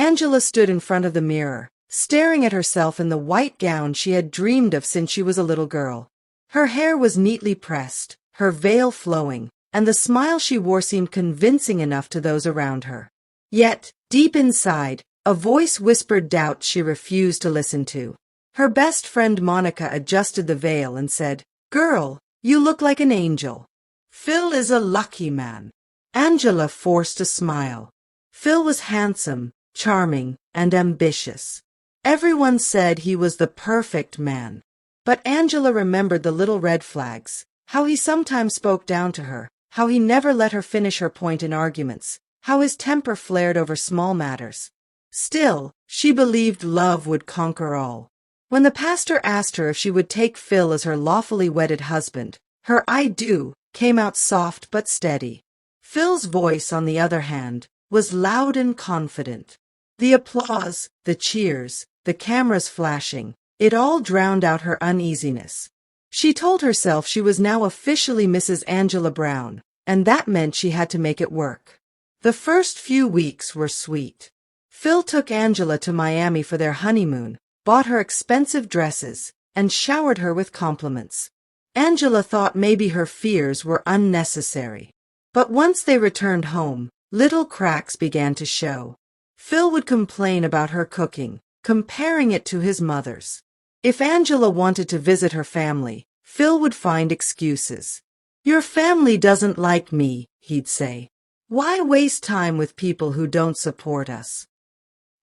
Angela stood in front of the mirror, staring at herself in the white gown she had dreamed of since she was a little girl. Her hair was neatly pressed, her veil flowing, and the smile she wore seemed convincing enough to those around her. Yet, deep inside, a voice whispered doubts she refused to listen to. Her best friend Monica adjusted the veil and said, "Girl, you look like an angel. Phil is a lucky man." Angela forced a smile. Phil was handsome, charming, and ambitious. Everyone said he was the perfect man. But Angela remembered the little red flags, how he sometimes spoke down to her, how he never let her finish her point in arguments, how his temper flared over small matters. Still, she believed love would conquer all. When the pastor asked her if she would take Phil as her lawfully wedded husband, her "I do" came out soft but steady. Phil's voice, on the other hand, was loud and confident. The applause, the cheers, the cameras flashing, it all drowned out her uneasiness. She told herself she was now officially Mrs. Angela Brown, and that meant she had to make it work. The first few weeks were sweet. Phil took Angela to Miami for their honeymoon, bought her expensive dresses, and showered her with compliments. Angela thought maybe her fears were unnecessary. But once they returned home, little cracks began to show. Phil would complain about her cooking, comparing it to his mother's. If Angela wanted to visit her family, Phil would find excuses. "Your family doesn't like me," he'd say. "Why waste time with people who don't support us?"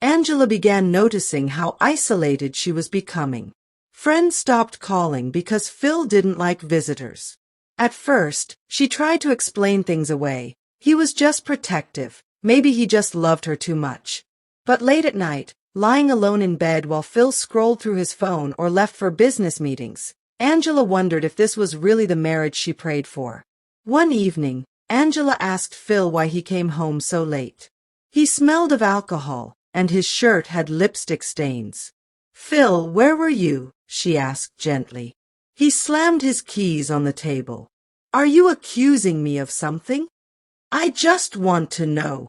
Angela began noticing how isolated she was becoming. Friends stopped calling because Phil didn't like visitors. At first, she tried to explain things away. He was just protective. Maybe he just loved her too much. But late at night, lying alone in bed while Phil scrolled through his phone or left for business meetings, Angela wondered if this was really the marriage she prayed for. One evening, Angela asked Phil why he came home so late. He smelled of alcohol, and his shirt had lipstick stains. "Phil, where were you?" she asked gently. He slammed his keys on the table. "Are you accusing me of something? I just want to know."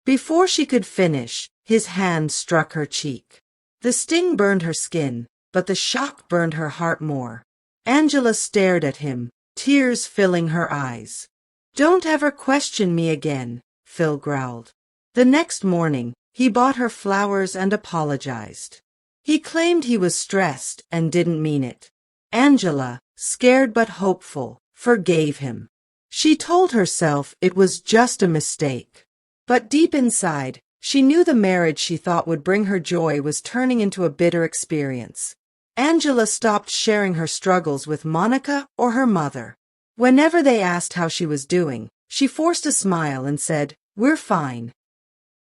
Before she could finish, his hand struck her cheek. The sting burned her skin, but the shock burned her heart more. Angela stared at him, tears filling her eyes. "Don't ever question me again," Phil growled. The next morning, he bought her flowers and apologized. He claimed he was stressed and didn't mean it. Angela, scared but hopeful, forgave him. She told herself it was just a mistake. But deep inside, she knew the marriage she thought would bring her joy was turning into a bitter experience. Angela stopped sharing her struggles with Monica or her mother. Whenever they asked how she was doing, she forced a smile and said, "We're fine."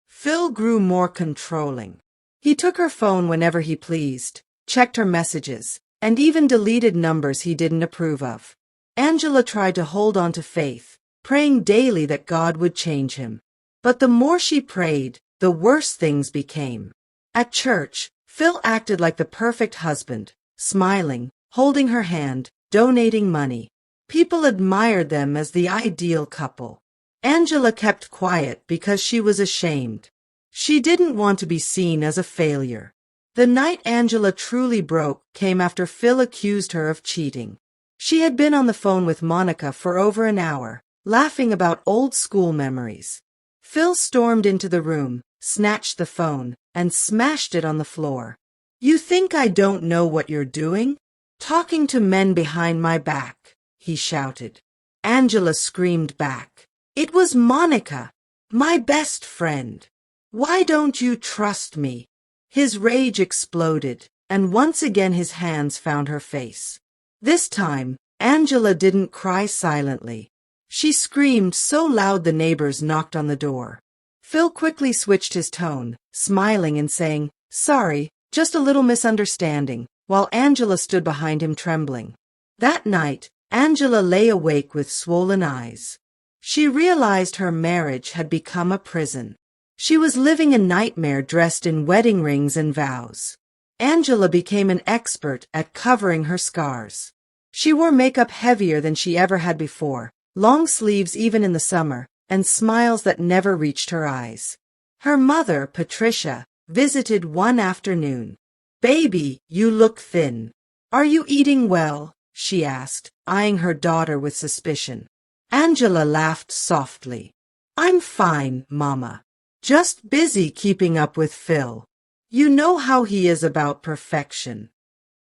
Phil grew more controlling. He took her phone whenever he pleased, checked her messages, and even deleted numbers he didn't approve of. Angela tried to hold on to faith, praying daily that God would change him. But the more she prayed, the worse things became. At church, Phil acted like the perfect husband, smiling, holding her hand, donating money. People admired them as the ideal couple. Angela kept quiet because she was ashamed. She didn't want to be seen as a failure. The night Angela truly broke came after Phil accused her of cheating. She had been on the phone with Monica for over an hour, laughing about old school memories. Phil stormed into the room, snatched the phone, and smashed it on the floor. "You think I don't know what you're doing? Talking to men behind my back," he shouted. Angela screamed back. "It was Monica, my best friend. Why don't you trust me?" His rage exploded, and once again his hands found her face. This time, Angela didn't cry silently. She screamed so loud the neighbors knocked on the door. Phil quickly switched his tone, smiling and saying, "Sorry, just a little misunderstanding," while Angela stood behind him trembling. That night, Angela lay awake with swollen eyes. She realized her marriage had become a prison. She was living a nightmare dressed in wedding rings and vows. Angela became an expert at covering her scars. She wore makeup heavier than she ever had before, long sleeves even in the summer, and smiles that never reached her eyes. Her mother, Patricia, visited one afternoon. "Baby, you look thin. Are you eating well?" she asked, eyeing her daughter with suspicion. Angela laughed softly. "I'm fine, Mama. Just busy keeping up with Phil. You know how he is about perfection."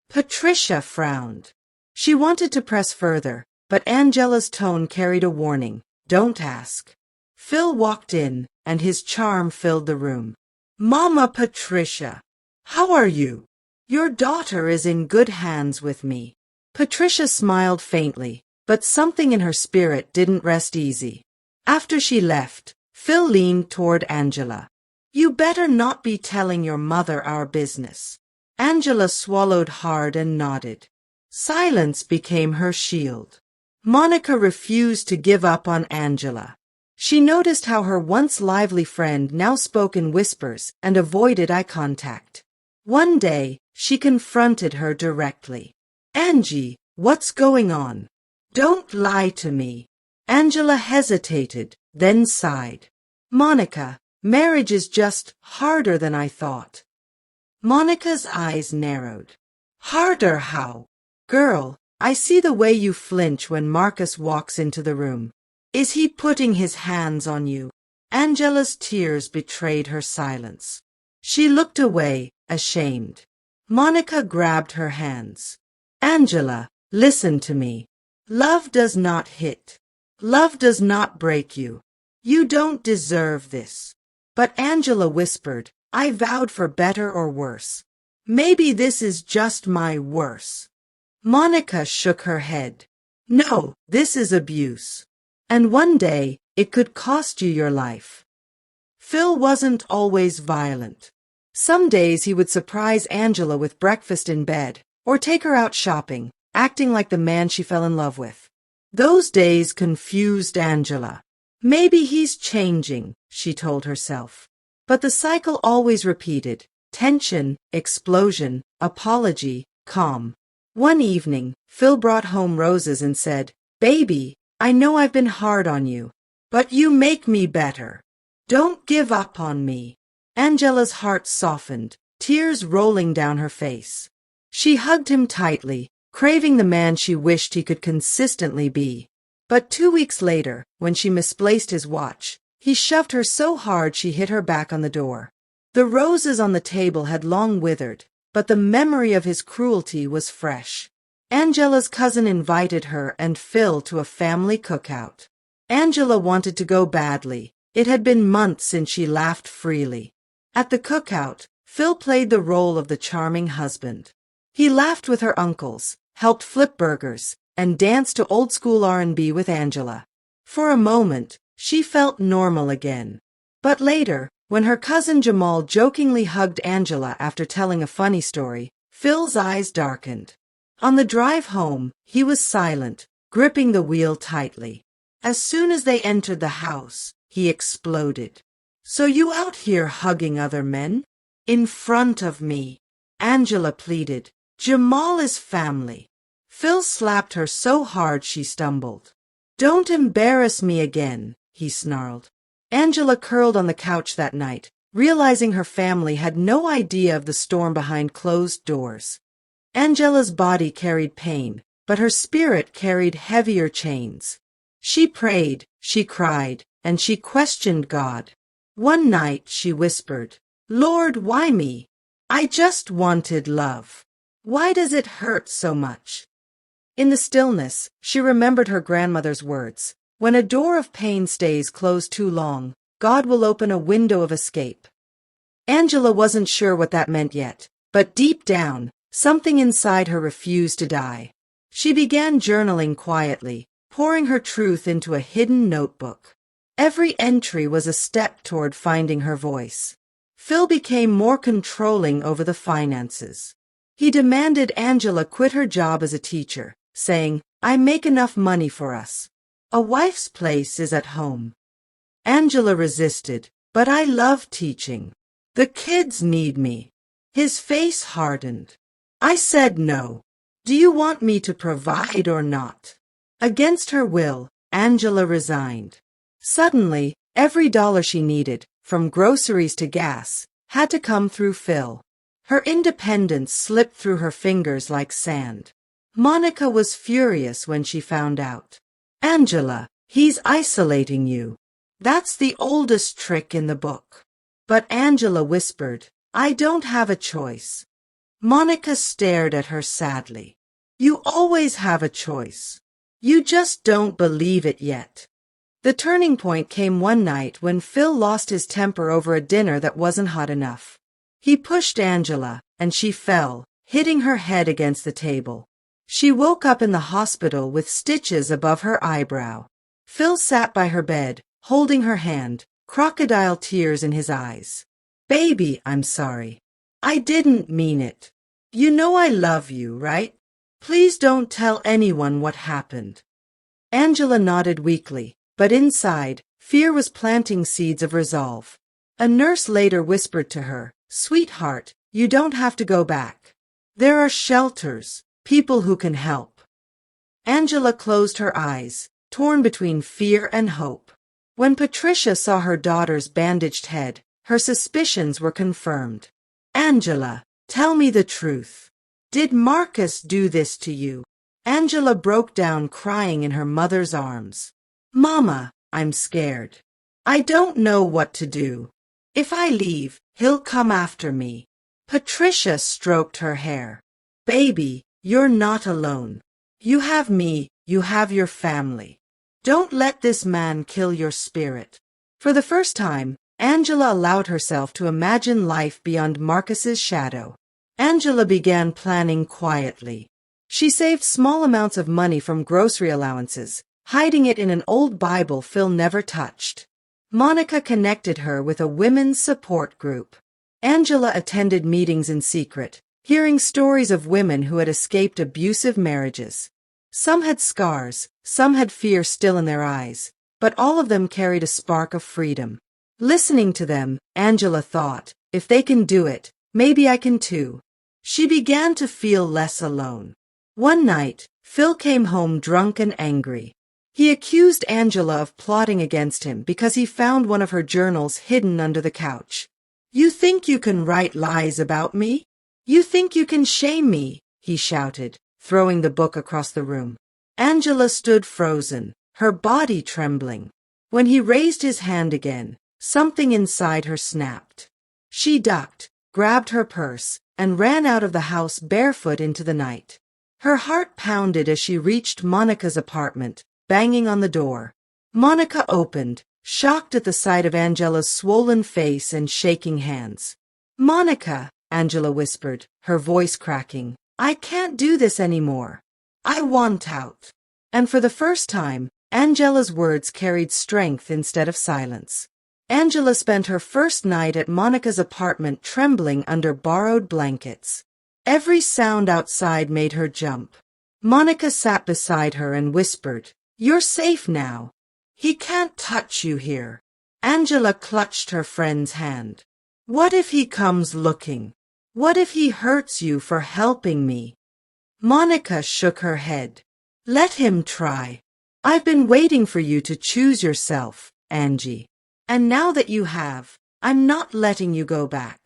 Patricia frowned. She wanted to press further, but Angela's tone carried a warning. "Don't ask." Phil walked in, and his charm filled the room. "Mama Patricia, how are you? Your daughter is in good hands with me." Patricia smiled faintly, but something in her spirit didn't rest easy. After she left, Phil leaned toward Angela. "You better not be telling your mother our business." Angela swallowed hard and nodded. Silence became her shield. Monica refused to give up on Angela. She noticed how her once lively friend now spoke in whispers and avoided eye contact. One day, she confronted her directly. "Angie, what's going on? Don't lie to me." Angela hesitated, then sighed. "Monica, marriage is just harder than I thought." Monica's eyes narrowed. "Harder how? Girl, I see the way you flinch when Marcus walks into the room. Is he putting his hands on you?" Angela's tears betrayed her silence. She looked away, ashamed. Monica grabbed her hands. "Angela, listen to me. Love does not hit. Love does not break you. You don't deserve this." But Angela whispered, "I vowed for better or worse. Maybe this is just my worse." Monica shook her head. "No, this is abuse. And one day, it could cost you your life." Phil wasn't always violent. Some days he would surprise Angela with breakfast in bed, or take her out shopping, acting like the man she fell in love with. Those days confused Angela. Maybe he's changing, she told herself. But the cycle always repeated: tension, explosion, apology, calm. One evening, Phil brought home roses and said, "Baby, I know I've been hard on you, but you make me better. Don't give up on me." Angela's heart softened, tears rolling down her face. She hugged him tightly, craving the man she wished he could consistently be. But 2 weeks later, when she misplaced his watch, he shoved her so hard she hit her back on the door. The roses on the table had long withered, but the memory of his cruelty was fresh. Angela's cousin invited her and Phil to a family cookout. Angela wanted to go badly. It had been months since she laughed freely. At the cookout, Phil played the role of the charming husband. He laughed with her uncles, helped flip burgers, and danced to old-school R&B with Angela. For a moment, she felt normal again. But later, when her cousin Jamal jokingly hugged Angela after telling a funny story, Phil's eyes darkened. On the drive home, he was silent, gripping the wheel tightly. As soon as they entered the house, he exploded. "So you out here hugging other men? In front of me?" Angela pleaded. "Jamal is family." Phil slapped her so hard she stumbled. "Don't embarrass me again," he snarled. Angela curled on the couch that night, realizing her family had no idea of the storm behind closed doors. Angela's body carried pain, but her spirit carried heavier chains. She prayed, she cried, and she questioned God. One night she whispered, "Lord, why me? I just wanted love. Why does it hurt so much?" In the stillness, she remembered her grandmother's words. When a door of pain stays closed too long, God will open a window of escape. Angela wasn't sure what that meant yet, but deep down, something inside her refused to die. She began journaling quietly, pouring her truth into a hidden notebook. Every entry was a step toward finding her voice. Phil became more controlling over the finances. He demanded Angela quit her job as a teacher, saying, "I make enough money for us. A wife's place is at home." Angela resisted, "But I love teaching. The kids need me." His face hardened. "I said no. Do you want me to provide or not?" Against her will, Angela resigned. Suddenly, every dollar she needed, from groceries to gas, had to come through Phil. Her independence slipped through her fingers like sand. Monica was furious when she found out. Angela, he's isolating you. That's the oldest trick in the book. But Angela whispered, I don't have a choice. Monica stared at her sadly. You always have a choice. You just don't believe it yet. The turning point came one night when Phil lost his temper over a dinner that wasn't hot enough. He pushed Angela, and she fell, hitting her head against the table. She woke up in the hospital with stitches above her eyebrow. Phil sat by her bed, holding her hand, crocodile tears in his eyes. Baby, I'm sorry. I didn't mean it. You know I love you, right? Please don't tell anyone what happened. Angela nodded weakly, but inside, fear was planting seeds of resolve. A nurse later whispered to her, Sweetheart, you don't have to go back. There are shelters, people who can help. Angela closed her eyes, torn between fear and hope. When Patricia saw her daughter's bandaged head, her suspicions were confirmed. Angela, tell me the truth. Did Marcus do this to you? Angela broke down crying in her mother's arms. Mama, I'm scared. I don't know what to do. If I leave, he'll come after me. Patricia stroked her hair. Baby, you're not alone. You have me, you have your family. Don't let this man kill your spirit. For the first time, Angela allowed herself to imagine life beyond Marcus's shadow. Angela began planning quietly. She saved small amounts of money from grocery allowances, hiding it in an old Bible Phil never touched. Monica connected her with a women's support group. Angela attended meetings in secret, hearing stories of women who had escaped abusive marriages. Some had scars, some had fear still in their eyes, but all of them carried a spark of freedom. Listening to them, Angela thought, if they can do it, maybe I can too. She began to feel less alone. One night, Phil came home drunk and angry. He accused Angela of plotting against him because he found one of her journals hidden under the couch. You think you can write lies about me? You think you can shame me? He shouted, throwing the book across the room. Angela stood frozen, her body trembling. When he raised his hand again, something inside her snapped. She ducked, grabbed her purse, and ran out of the house barefoot into the night. Her heart pounded as she reached Monica's apartment, banging on the door. Monica opened, shocked at the sight of Angela's swollen face and shaking hands. Monica, Angela whispered, her voice cracking, I can't do this anymore. I want out. And for the first time, Angela's words carried strength instead of silence. Angela spent her first night at Monica's apartment trembling under borrowed blankets. Every sound outside made her jump. Monica sat beside her and whispered, You're safe now. He can't touch you here. Angela clutched her friend's hand. What if he comes looking? What if he hurts you for helping me? Monica shook her head. Let him try. I've been waiting for you to choose yourself, Angie. And now that you have, I'm not letting you go back.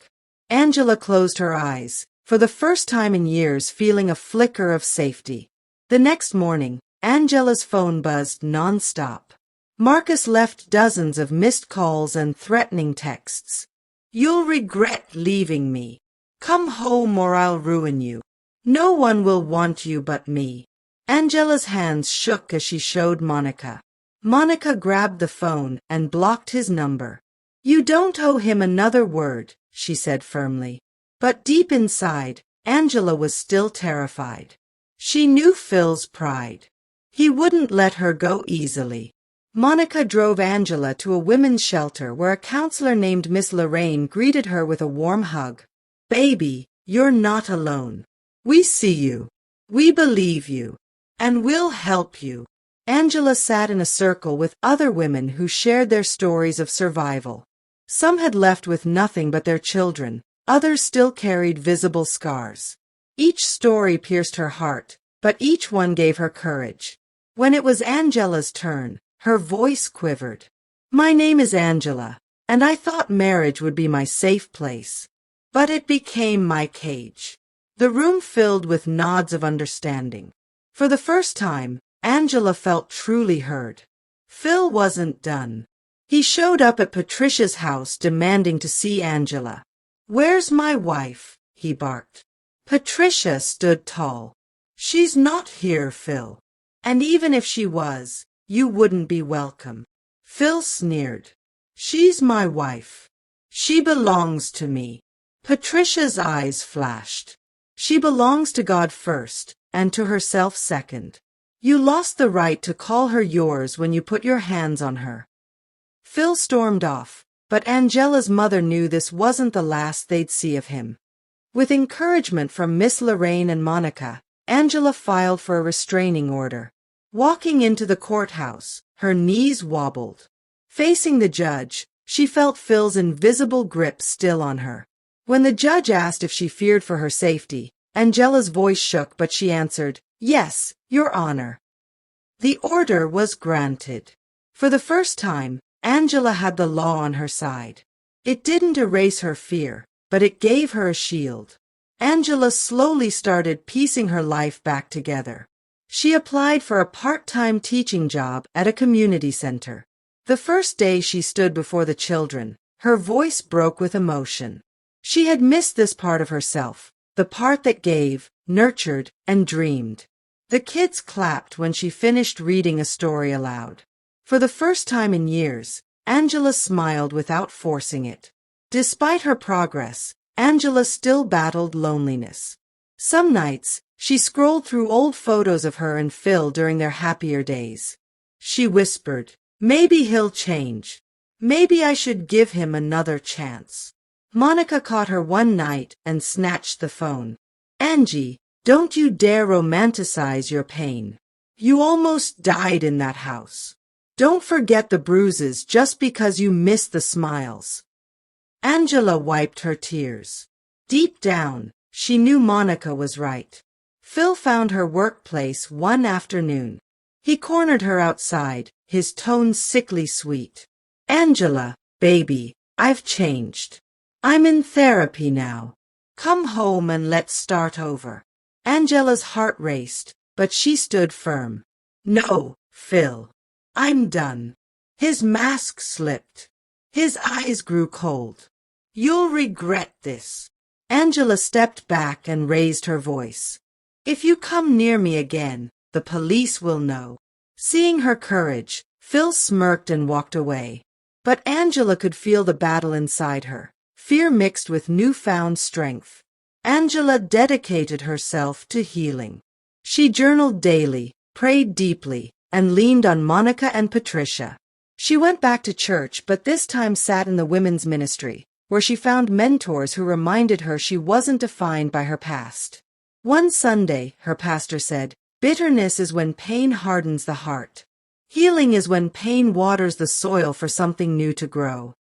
Angela closed her eyes, for the first time in years feeling a flicker of safety. The next morning, Angela's phone buzzed non-stop. Marcus left dozens of missed calls and threatening texts. You'll regret leaving me. Come home or I'll ruin you. No one will want you but me. Angela's hands shook as she showed Monica. Monica grabbed the phone and blocked his number. You don't owe him another word, she said firmly. But deep inside, Angela was still terrified. She knew Phil's pride. He wouldn't let her go easily. Monica drove Angela to a women's shelter where a counselor named Miss Lorraine greeted her with a warm hug. Baby, you're not alone. We see you. We believe you. And we'll help you. Angela sat in a circle with other women who shared their stories of survival. Some had left with nothing but their children. Others still carried visible scars. Each story pierced her heart, but each one gave her courage. When it was Angela's turn, her voice quivered. My name is Angela. and I thought marriage would be my safe place. But it became my cage. The room filled with nods of understanding. For the first time, Angela felt truly heard. Phil wasn't done. He showed up at Patricia's house demanding to see Angela. "Where's my wife?" he barked. Patricia stood tall. "She's not here, Phil. And even if she was, you wouldn't be welcome." Phil sneered. "She's my wife. She belongs to me." Patricia's eyes flashed. "She belongs to God first, and to herself second. You lost the right to call her yours when you put your hands on her." Phil stormed off, but Angela's mother knew this wasn't the last they'd see of him. With encouragement from Miss Lorraine and Monica, Angela filed for a restraining order. Walking into the courthouse, her knees wobbled. Facing the judge, she felt Phil's invisible grip still on her. When the judge asked if she feared for her safety, Angela's voice shook, but she answered, "Yes, Your Honor." The order was granted. For the first time, Angela had the law on her side. It didn't erase her fear, but it gave her a shield. Angela slowly started piecing her life back together. She applied for a part-time teaching job at a community center. The first day she stood before the children, her voice broke with emotion. She had missed this part of herself, the part that gave, nurtured, and dreamed. The kids clapped when she finished reading a story aloud. For the first time in years, Angela smiled without forcing it. Despite her progress, Angela still battled loneliness. Some nights, she scrolled through old photos of her and Phil during their happier days. She whispered, "Maybe he'll change. Maybe I should give him another chance." Monica caught her one night and snatched the phone. "Angie, don't you dare romanticize your pain. You almost died in that house. Don't forget the bruises just because you missed the smiles." Angela wiped her tears. Deep down, she knew Monica was right. Phil found her workplace one afternoon. He cornered her outside, his tone sickly sweet. "Angela, baby, I've changed. I'm in therapy now. Come home and let's start over." Angela's heart raced, but she stood firm. "No, Phil. I'm done." His mask slipped. His eyes grew cold. "You'll regret this." Angela stepped back and raised her voice. "If you come near me again, the police will know." Seeing her courage, Phil smirked and walked away. But Angela could feel the battle inside her, fear mixed with newfound strength. Angela dedicated herself to healing. She journaled daily, prayed deeply, and leaned on Monica and Patricia. She went back to church, but this time sat in the women's ministry, where she found mentors who reminded her she wasn't defined by her past. One Sunday, her pastor said, "Bitterness is when pain hardens the heart. Healing is when pain waters the soil for something new to grow."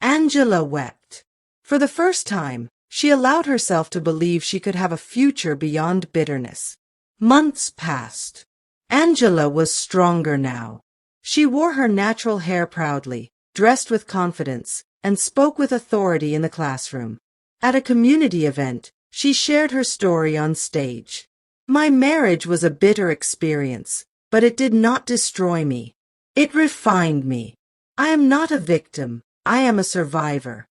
Angela wept. For the first time, she allowed herself to believe she could have a future beyond bitterness. Months passed. Angela was stronger now. She wore her natural hair proudly, dressed with confidence, and spoke with authority in the classroom. At a community event, she shared her story on stage. "My marriage was a bitter experience, but it did not destroy me. It refined me. I am not a victim, I am a survivor."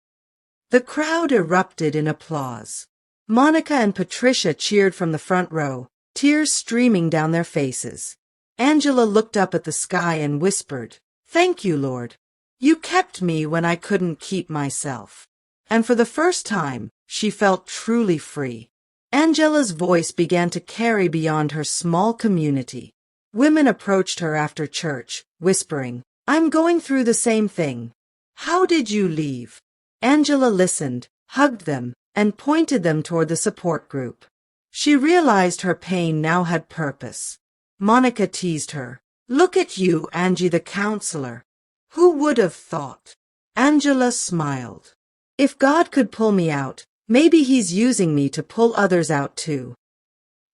The crowd erupted in applause. Monica and Patricia cheered from the front row, tears streaming down their faces. Angela looked up at the sky and whispered, "Thank you, Lord. You kept me when I couldn't keep myself." And for the first time, she felt truly free. Angela's voice began to carry beyond her small community. Women approached her after church, whispering, "I'm going through the same thing. How did you leave?" Angela listened, hugged them, and pointed them toward the support group. She realized her pain now had purpose. Monica teased her, "Look at you, Angie the counselor. Who would have thought?" Angela smiled. "If God could pull me out, maybe he's using me to pull others out too."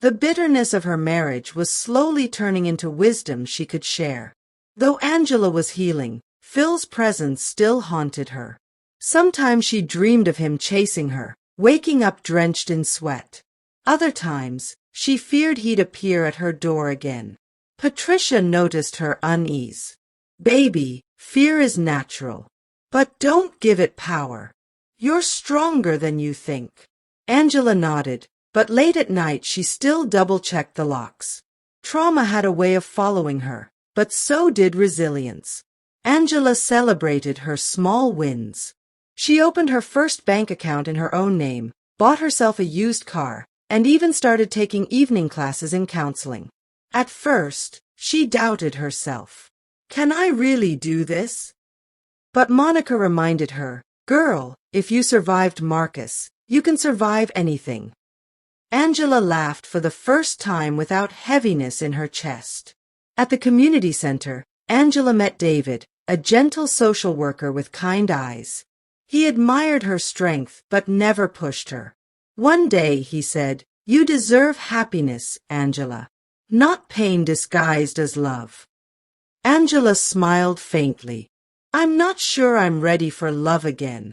The bitterness of her marriage was slowly turning into wisdom she could share. Though Angela was healing, Phil's presence still haunted her. Sometimes she dreamed of him chasing her, waking up drenched in sweat. Other times, she feared he'd appear at her door again. Patricia noticed her unease. "Baby, fear is natural. But don't give it power. You're stronger than you think." Angela nodded, but late at night she still double-checked the locks. Trauma had a way of following her, but so did resilience. Angela celebrated her small wins. She opened her first bank account in her own name, bought herself a used car, and even started taking evening classes in counseling. At first, she doubted herself. "Can I really do this?" But Monica reminded her, "Girl, if you survived Marcus, you can survive anything." Angela laughed for the first time without heaviness in her chest. At the community center, Angela met David, a gentle social worker with kind eyes. He admired her strength but never pushed her. One day he said, "You deserve happiness, Angela, not pain disguised as love." Angela smiled faintly. "I'm not sure I'm ready for love again."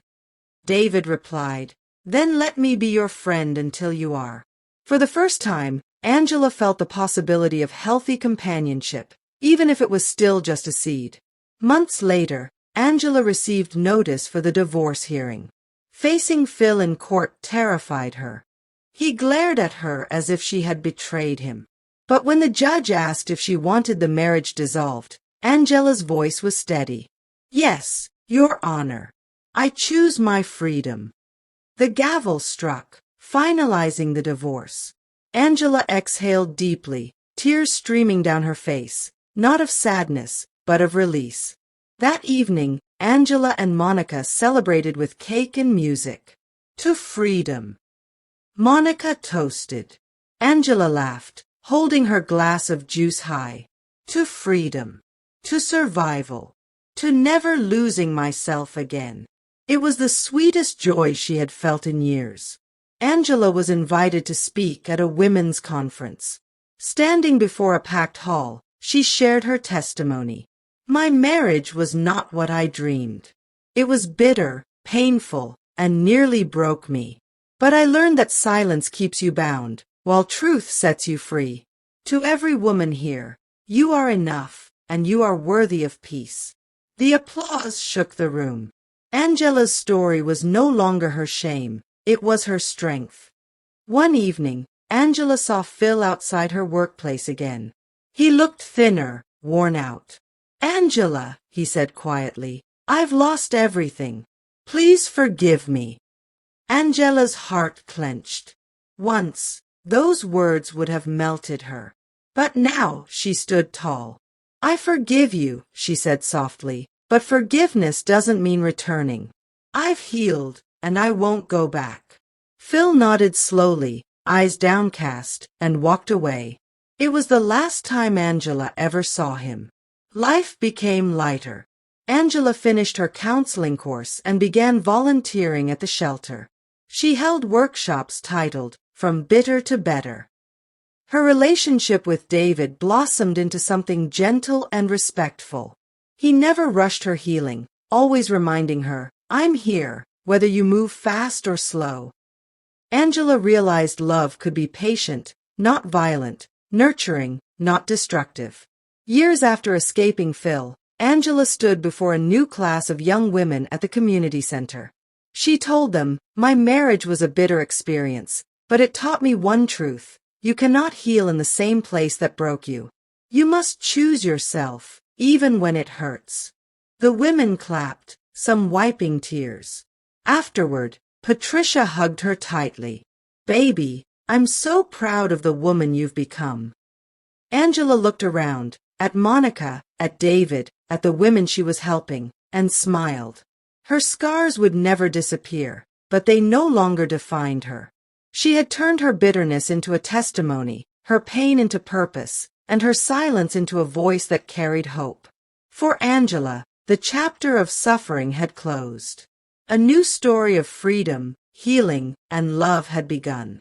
David replied, "Then let me be your friend until you are." For the first time, Angela felt the possibility of healthy companionship, even if it was still just a seed. Months later, Angela received notice for the divorce hearing. Facing Phil in court terrified her. He glared at her as if she had betrayed him. But when the judge asked if she wanted the marriage dissolved, Angela's voice was steady. "Yes, Your Honor. I choose my freedom." The gavel struck, finalizing the divorce. Angela exhaled deeply, tears streaming down her face, not of sadness, but of release. That evening, Angela and Monica celebrated with cake and music. "To freedom." Monica toasted. Angela laughed, holding her glass of juice high. "To freedom. To survival. To never losing myself again." It was the sweetest joy she had felt in years. Angela was invited to speak at a women's conference. Standing before a packed hall, she shared her testimony. "My marriage was not what I dreamed. It was bitter, painful, and nearly broke me. But I learned that silence keeps you bound, while truth sets you free. To every woman here, you are enough, and you are worthy of peace." The applause shook the room. Angela's story was no longer her shame, it was her strength. One evening, Angela saw Phil outside her workplace again. He looked thinner, worn out. "Angela," he said quietly, "I've lost everything. Please forgive me." Angela's heart clenched. Once, those words would have melted her. But now she stood tall. "I forgive you," she said softly, "but forgiveness doesn't mean returning. I've healed, and I won't go back." Phil nodded slowly, eyes downcast, and walked away. It was the last time Angela ever saw him. Life became lighter. Angela finished her counseling course and began volunteering at the shelter. She held workshops titled "From Bitter to Better." Her relationship with David blossomed into something gentle and respectful. He never rushed her healing, always reminding her, "I'm here, whether you move fast or slow." Angela realized love could be patient, not violent, nurturing, not destructive. Years after escaping Phil, Angela stood before a new class of young women at the community center. She told them, "My marriage was a bitter experience, but it taught me one truth. You cannot heal in the same place that broke you. You must choose yourself, even when it hurts." The women clapped, some wiping tears. Afterward, Patricia hugged her tightly. "Baby, I'm so proud of the woman you've become." Angela looked around, at Monica, at David, at the women she was helping, and smiled. Her scars would never disappear, but they no longer defined her. She had turned her bitterness into a testimony, her pain into purpose, and her silence into a voice that carried hope. For Angela, the chapter of suffering had closed. A new story of freedom, healing, and love had begun.